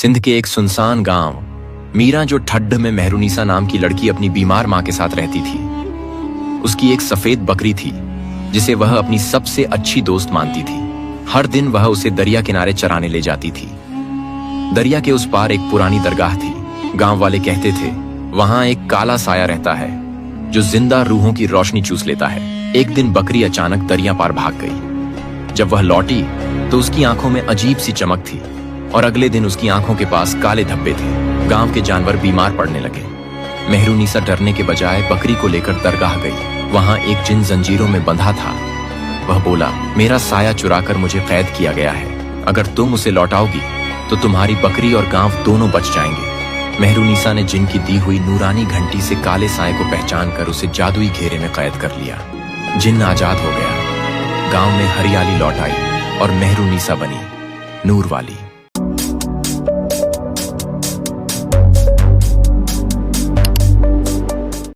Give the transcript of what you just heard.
सिंध के एक सुनसान गांव मीरा, जो ठड्ड में मेहरुनिसा नाम की लड़की अपनी बीमार मां के साथ रहती थी। उसकी एक सफेद बकरी थी जिसे वह अपनी सबसे अच्छी दोस्त मानती थी। हर दिन वह उसे दरिया किनारे चराने ले जाती थी। दरिया के उस पार एक पुरानी दरगाह थी। गांव वाले कहते थे वहां एक काला साया रहता है जो जिंदा रूहों की रोशनी चूस लेता है। एक दिन बकरी अचानक दरिया पार भाग गई। जब वह लौटी तो उसकी आंखों में अजीब सी चमक थी और अगले दिन उसकी आंखों के पास काले धब्बे थे। गांव के जानवर बीमार पड़ने लगे। मेहरुनिसा डरने के बजाय बकरी को लेकर दरगाह गई। वहां एक जिन जंजीरों में बंधा था। वह बोला, मेरा साया चुराकर मुझे कैद किया गया है। अगर तुम उसे लौटाओगी तो तुम्हारी बकरी और गांव दोनों बच जाएंगे। मेहरुनिसा ने जिन की दी हुई नूरानी घंटी से काले साए को पहचान कर उसे जादुई घेरे में कैद कर लिया। जिन आजाद हो गया। गांव में हरियाली लौट आई और मेहरुनिसा बनी नूर वाली।